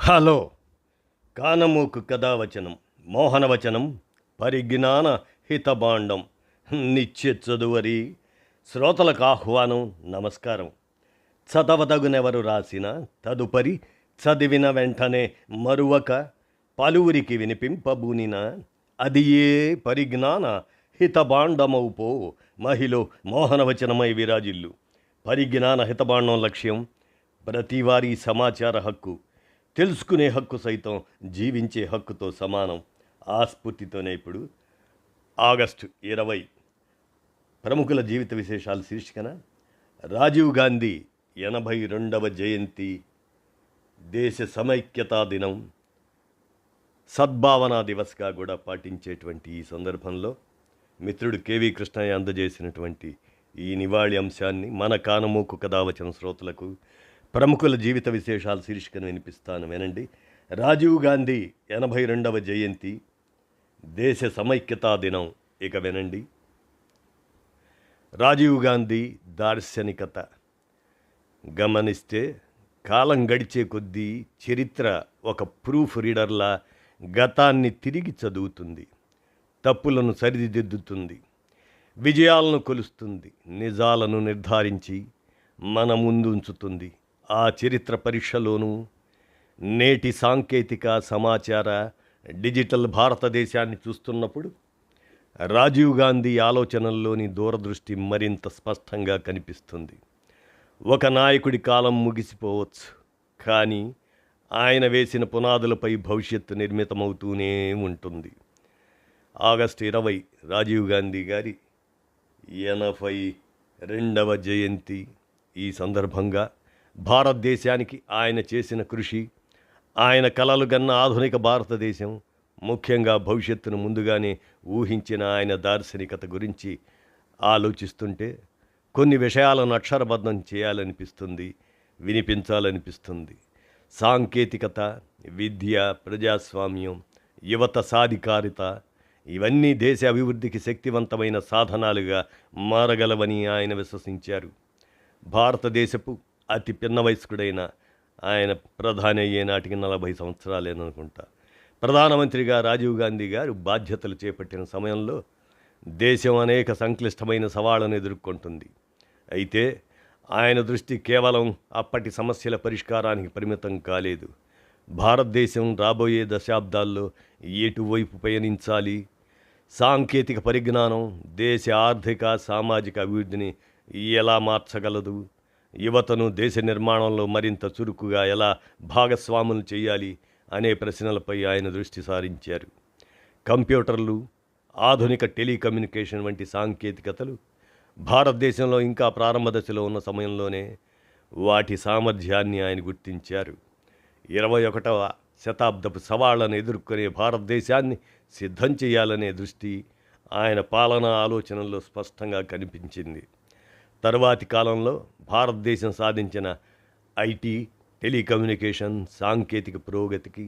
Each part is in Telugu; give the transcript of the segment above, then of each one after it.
హలో కానమోకు కథావచనం మోహనవచనం పరిజ్ఞాన హితభాండం నిత్య చదువరి శ్రోతలకు ఆహ్వానం నమస్కారం. చదవదగునెవరు రాసిన తదుపరి చదివిన వెంటనే మరువక పలువురికి వినిపింపబూనిన అది ఏ పరిజ్ఞాన హితభాండమౌపో మహిళ మోహనవచనమై విరాజిల్లు. పరిజ్ఞాన హితభాండం లక్ష్యం ప్రతివారీ సమాచార హక్కు, తెలుసుకునే హక్కు సైతం జీవించే హక్కుతో సమానం. ఆ స్ఫూర్తితోనే ఇప్పుడు ఆగస్టు 20 ప్రముఖుల జీవిత విశేషాలు శీర్షికన రాజీవ్ గాంధీ 82వ జయంతి, దేశ సమైక్యతా దినం, సద్భావనా దివస్గా కూడా పాటించేటువంటి ఈ సందర్భంలో మిత్రుడు కేవీ కృష్ణయ్య అందజేసినటువంటి ఈ నివాళి అంశాన్ని మన కానమోకు కథావచన శ్రోతలకు ప్రముఖుల జీవిత విశేషాలు శీర్షికను వినిపిస్తాను, వినండి. రాజీవ్ గాంధీ 82వ జయంతి, దేశ సమైక్యతా దినం. ఇక వినండి. రాజీవ్ గాంధీ దార్శనికత గమనిస్తే కాలం గడిచే కొద్దీ చరిత్ర ఒక ప్రూఫ్ రీడర్లా గతాన్ని తిరిగి చదువుతుంది, తప్పులను సరిదిద్దుతుంది, విజయాలను కొలుస్తుంది, నిజాలను నిర్ధారించి మన ముందు ఉంచుతుంది. ఆ చరిత్ర పరీక్షలోనూ నేటి సాంకేతిక సమాచార డిజిటల్ భారతదేశాన్ని చూస్తున్నప్పుడు రాజీవ్ గాంధీ ఆలోచనల్లోని దూరదృష్టి మరింత స్పష్టంగా కనిపిస్తుంది. ఒక నాయకుడి కాలం ముగిసిపోవచ్చు, కానీ ఆయన వేసిన పునాదులపై భవిష్యత్తు నిర్మితమవుతూనే ఉంటుంది. ఆగస్టు 20 రాజీవ్ గాంధీ గారి 82వ జయంతి. ఈ సందర్భంగా భారతదేశానికి ఆయన చేసిన కృషి, ఆయన కలలు గన్న ఆధునిక భారతదేశం, ముఖ్యంగా భవిష్యత్తును ముందుగానే ఊహించిన ఆయన దార్శనికత గురించి ఆలోచిస్తుంటే కొన్ని విషయాలను అక్షరబద్ధం చేయాలనిపిస్తుంది, వినిపించాలనిపిస్తుంది. సాంకేతికత, విద్య, ప్రజాస్వామ్యం, యువత సాధికారిత ఇవన్నీ దేశ అభివృద్ధికి శక్తివంతమైన సాధనాలుగా మారగలవని ఆయన విశ్వసించారు. భారతదేశపు అతి పిన్న వయస్కుడైన ఆయన ప్రధాని అయ్యే నాటికి 40 సంవత్సరాలేననుకుంటా. ప్రధానమంత్రిగా రాజీవ్ గాంధీ గారు బాధ్యతలు చేపట్టిన సమయంలో దేశం అనేక సంక్లిష్టమైన సవాళ్లను ఎదుర్కొంటుంది. అయితే ఆయన దృష్టి కేవలం అప్పటి సమస్యల పరిష్కారానికి పరిమితం కాలేదు. భారతదేశం రాబోయే దశాబ్దాల్లో ఎటువైపు పయనించాలి, సాంకేతిక పరిజ్ఞానం దేశ ఆర్థిక సామాజిక అభివృద్ధిని ఎలా మార్చగలదు, యువతను దేశ నిర్మాణంలో మరింత చురుకుగా ఎలా భాగస్వాములు చేయాలి అనే ప్రశ్నలపై ఆయన దృష్టి సారించారు. కంప్యూటర్లు, ఆధునిక టెలికమ్యూనికేషన్ వంటి సాంకేతికతలు భారతదేశంలో ఇంకా ప్రారంభ దశలో ఉన్న సమయంలోనే వాటి సామర్థ్యాన్ని ఆయన గుర్తించారు. 21వ శతాబ్దపు సవాళ్లను ఎదుర్కొనే భారతదేశాన్ని సిద్ధం చేయాలనే దృష్టి ఆయన పాలనా ఆలోచనల్లో స్పష్టంగా కనిపించింది. తరువాతి కాలంలో భారతదేశం సాధించిన ఐటీ, టెలికమ్యూనికేషన్ సాంకేతిక పురోగతికి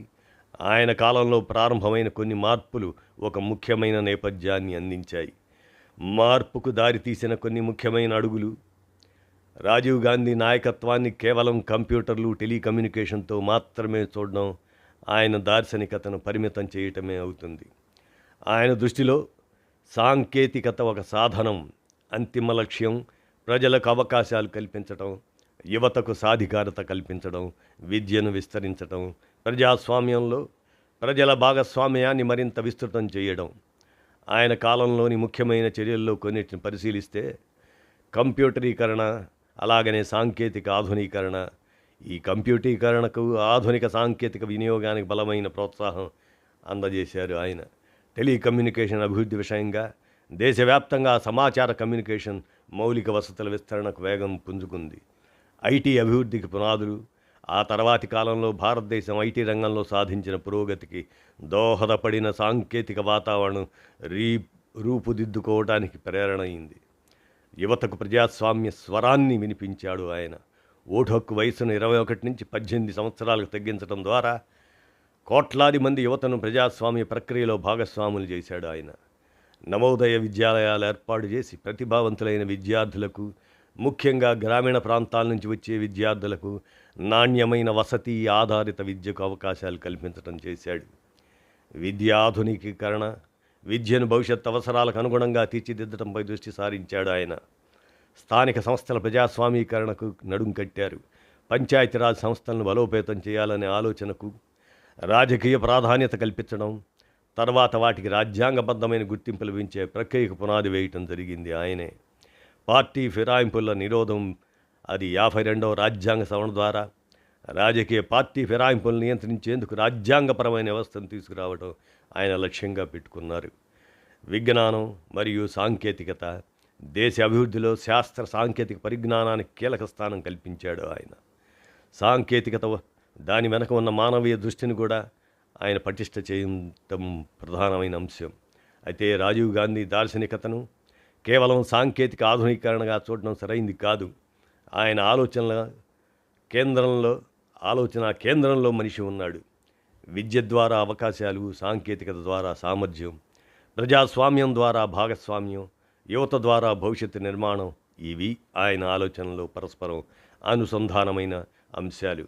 ఆయన కాలంలో ప్రారంభమైన కొన్ని మార్పులు ఒక ముఖ్యమైన నేపథ్యాన్ని అందించాయి. మార్పుకు దారితీసిన కొన్ని ముఖ్యమైన అడుగులు రాజీవ్ గాంధీ నాయకత్వాన్ని కేవలం కంప్యూటర్లు, టెలికమ్యూనికేషన్తో మాత్రమే చూడడం ఆయన దార్శనికతను పరిమితం చేయటమే అవుతుంది. ఆయన దృష్టిలో సాంకేతికత ఒక సాధనం, అంతిమ లక్ష్యం ప్రజలకు అవకాశాలు కల్పించడం, యువతకు సాధికారత కల్పించడం, విద్యను విస్తరించడం, ప్రజాస్వామ్యంలో ప్రజల భాగస్వామ్యాన్ని మరింత విస్తృతం చేయడం. ఆయన కాలంలోని ముఖ్యమైన చర్యల్లో కొన్నిటిని పరిశీలిస్తే కంప్యూటరీకరణ, అలాగనే సాంకేతిక ఆధునీకరణ. ఈ కంప్యూటరీకరణకు, ఆధునిక సాంకేతిక వినియోగానికి బలమైన ప్రోత్సాహం అందజేశారు ఆయన. టెలికమ్యూనికేషన్ అభివృద్ధి విషయంగా దేశవ్యాప్తంగా సమాచార కమ్యూనికేషన్ మౌలిక వసతుల విస్తరణకు వేగం పుంజుకుంది. ఐటీ అభివృద్ధికి పునాదులు, ఆ తర్వాతి కాలంలో భారతదేశం ఐటీ రంగంలో సాధించిన పురోగతికి దోహదపడిన సాంకేతిక వాతావరణం రూపుదిద్దుకోవడానికి ప్రేరణ అయింది. యువతకు ప్రజాస్వామ్య స్వరాన్ని వినిపించాడు ఆయన. ఓటు హక్కు వయసును 21 నుంచి 18 సంవత్సరాలకు తగ్గించడం ద్వారా కోట్లాది మంది యువతను ప్రజాస్వామ్య ప్రక్రియలో భాగస్వాములు చేశాడు ఆయన. నవోదయ విద్యాలయాలు ఏర్పాటు చేసి ప్రతిభావంతులైన విద్యార్థులకు, ముఖ్యంగా గ్రామీణ ప్రాంతాల నుంచి వచ్చే విద్యార్థులకు నాణ్యమైన వసతి ఆధారిత విద్యకు అవకాశాలు కల్పించడం చేశాడు. విద్య ఆధునికీకరణ, విద్యను భవిష్యత్ అవసరాలకు అనుగుణంగా తీర్చిదిద్దడంపై దృష్టి సారించాడు ఆయన. స్థానిక సంస్థల ప్రజాస్వామీకరణకు నడుం కట్టారు. పంచాయతీరాజ్ సంస్థలను బలోపేతం చేయాలనే ఆలోచనకు రాజకీయ ప్రాధాన్యత కల్పించడం, తర్వాత వాటికి రాజ్యాంగబద్ధమైన గుర్తింపు లభించే ప్రక్రియకు పునాది వేయటం జరిగింది ఆయనే. పార్టీ ఫిరాయింపుల నిరోధం, అది 52వ రాజ్యాంగ సవరణ ద్వారా రాజకీయ పార్టీ ఫిరాయింపులను నియంత్రించేందుకు రాజ్యాంగపరమైన వ్యవస్థను తీసుకురావడం ఆయన లక్ష్యంగా పెట్టుకున్నారు. విజ్ఞానం మరియు సాంకేతికత, దేశ అభివృద్ధిలో శాస్త్ర సాంకేతిక పరిజ్ఞానానికి కీలక స్థానం కల్పించాడు ఆయన. సాంకేతికత, దాని వెనక ఉన్న మానవీయ దృష్టిని కూడా ఆయన పటిష్ట చేయడం ప్రధానమైన అంశం. అయితే రాజీవ్ గాంధీ దార్శనికతను కేవలం సాంకేతిక ఆధునీకరణగా చూడడం సరైంది కాదు. ఆయన ఆలోచన కేంద్రంలో మనిషి ఉన్నాడు. విద్య ద్వారా అవకాశాలు, సాంకేతికత ద్వారా సామర్థ్యం, ప్రజాస్వామ్యం ద్వారా భాగస్వామ్యం, యువత ద్వారా భవిష్యత్తు నిర్మాణం, ఇవి ఆయన ఆలోచనలో పరస్పరం అనుసంధానమైన అంశాలు.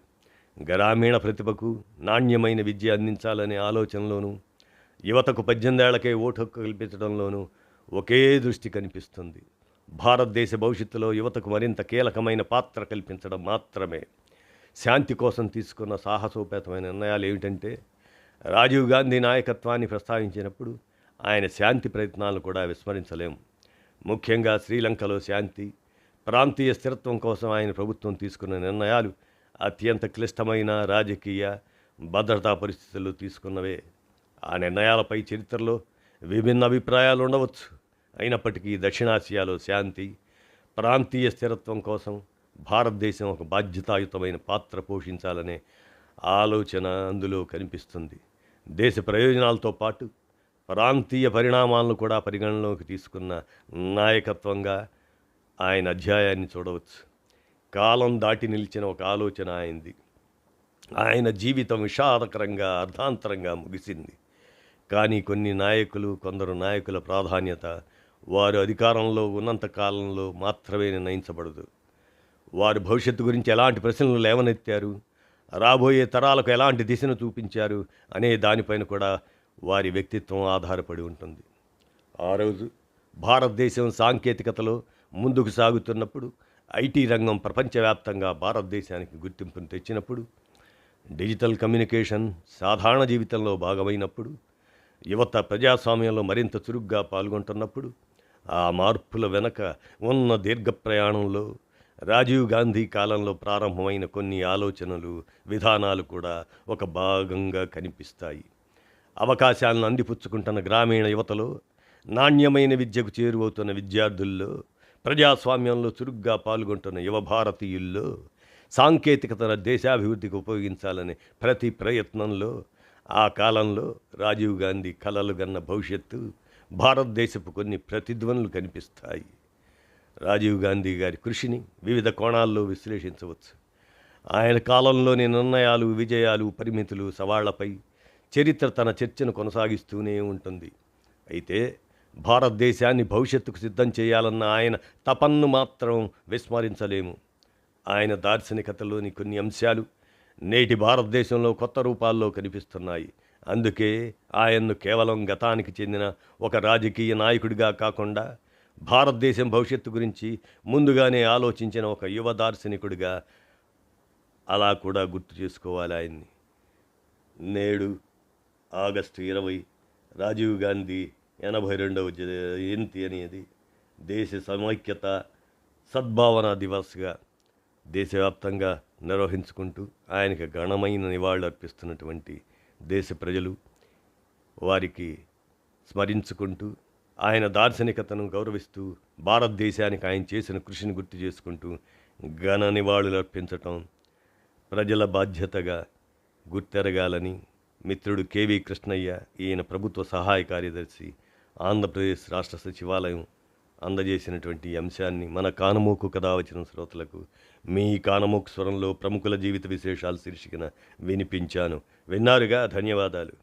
గ్రామీణ ప్రతిభకు నాణ్యమైన విద్య అందించాలనే ఆలోచనలోనూ, యువతకు 18 ఏళ్లకే ఓటు హక్కు కల్పించడంలోనూ ఒకే దృష్టి కనిపిస్తుంది. భారతదేశ భవిష్యత్తులో యువతకు మరింత కీలకమైన పాత్ర కల్పించడం మాత్రమే. శాంతి కోసం తీసుకున్న సాహసోపేతమైన నిర్ణయాలు ఏమిటంటే, రాజీవ్ గాంధీ నాయకత్వాన్ని ప్రస్తావించినప్పుడు ఆయన శాంతి ప్రయత్నాలను కూడా విస్మరించలేం. ముఖ్యంగా శ్రీలంకలో శాంతి, ప్రాంతీయ స్థిరత్వం కోసం ఆయన ప్రభుత్వం తీసుకున్న నిర్ణయాలు అత్యంత క్లిష్టమైన రాజకీయ, భద్రతా పరిస్థితుల్లో తీసుకున్నవే. ఆ నిర్ణయాలపై చరిత్రలో విభిన్న అభిప్రాయాలు ఉండవచ్చు. అయినప్పటికీ దక్షిణాసియాలో శాంతి, ప్రాంతీయ స్థిరత్వం కోసం భారతదేశం ఒక బాధ్యతాయుతమైన పాత్ర పోషించాలనే ఆలోచన అందులో కనిపిస్తుంది. దేశ ప్రయోజనాలతో పాటు ప్రాంతీయ పరిణామాలను కూడా పరిగణలోకి తీసుకున్న నాయకత్వంగా ఆయన అధ్యాయాన్ని చూడవచ్చు. కాలం దాటి నిలిచిన ఒక ఆలోచన ఆయనది. ఆయన జీవితం విషాదకరంగా, అర్ధాంతరంగా ముగిసింది. కానీ కొందరు నాయకుల ప్రాధాన్యత వారు అధికారంలో ఉన్నంత కాలంలో మాత్రమే నిర్ణయించబడదు. వారు భవిష్యత్తు గురించి ఎలాంటి ప్రశ్నలు లేవనెత్తారు, రాబోయే తరాలకు ఎలాంటి దిశను చూపించారు అనే దానిపైన కూడా వారి వ్యక్తిత్వం ఆధారపడి ఉంటుంది. ఆ రోజు భారతదేశం సాంకేతికతలో ముందుకు సాగుతున్నప్పుడు, ఐటీ రంగం ప్రపంచవ్యాప్తంగా భారతదేశానికి గుర్తింపును తెచ్చినప్పుడు, డిజిటల్ కమ్యూనికేషన్ సాధారణ జీవితంలో భాగమైనప్పుడు, యువత ప్రజాస్వామ్యంలో మరింత చురుగ్గా పాల్గొంటున్నప్పుడు, ఆ మార్పుల వెనక ఉన్న దీర్ఘ ప్రయాణంలో రాజీవ్ గాంధీ కాలంలో ప్రారంభమైన కొన్ని ఆలోచనలు, విధానాలు కూడా ఒక భాగంగా కనిపిస్తాయి. అవకాశాలను అందిపుచ్చుకుంటున్న గ్రామీణ యువతలో, నాణ్యమైన విద్యకు చేరువవుతున్న విద్యార్థుల్లో, ప్రజాస్వామ్యంలో చురుగ్గా పాల్గొంటున్న యువ భారతీయుల్లో, సాంకేతికతను దేశాభివృద్ధికి ఉపయోగించాలనే ప్రతి ప్రయత్నంలో, ఆ కాలంలో రాజీవ్ గాంధీ కలలు గన్న భవిష్యత్తు, భారతదేశపు కొన్ని ప్రతిధ్వనులు కనిపిస్తాయి. రాజీవ్ గాంధీ గారి కృషిని వివిధ కోణాల్లో విశ్లేషించవచ్చు. ఆయన కాలంలోని నిర్ణయాలు, విజయాలు, పరిమితులు, సవాళ్లపై చరిత్ర తన చర్చను కొనసాగిస్తూనే ఉంటుంది. అయితే భారతదేశాన్ని భవిష్యత్తుకు సిద్ధం చేయాలన్న ఆయన తపన్ను మాత్రం విస్మరించలేము. ఆయన దార్శనికతలోని కొన్ని అంశాలు నేటి భారతదేశంలో కొత్త రూపాల్లో కనిపిస్తున్నాయి. అందుకే ఆయన్ను కేవలం గతానికి చెందిన ఒక రాజకీయ నాయకుడిగా కాకుండా, భారతదేశం భవిష్యత్తు గురించి ముందుగానే ఆలోచించిన ఒక యువ దార్శనికుడిగా అలా కూడా గుర్తు చేసుకోవాలి ఆయన్ని. నేడు ఆగస్టు 20 రాజీవ్ గాంధీ 82వ జయంతి అనేది దేశ సమైక్యత సద్భావన దివస్గా దేశవ్యాప్తంగా నిర్వహించుకుంటూ ఆయనకు ఘనమైన నివాళులు అర్పిస్తున్నటువంటి దేశ ప్రజలు, వారికి స్మరించుకుంటూ, ఆయన దార్శనికతను గౌరవిస్తూ, భారతదేశానికి ఆయన చేసిన కృషిని గుర్తు చేసుకుంటూ ఘన నివాళులు అర్పించటం ప్రజల బాధ్యతగా గుర్తెరగాలని మిత్రుడు కేవీ కృష్ణయ్య, ఈయన ప్రభుత్వ సహాయ కార్యదర్శి, ఆంధ్రప్రదేశ్ రాష్ట్ర సచివాలయం అందజేసినటువంటి అంశాన్ని మన కానమోకు కథ వచ్చిన శ్రోతలకు మీ కానమోకు స్వరంలో ప్రముఖుల జీవిత విశేషాలు శీర్షికన వినిపించాను. విన్నారుగా, ధన్యవాదాలు.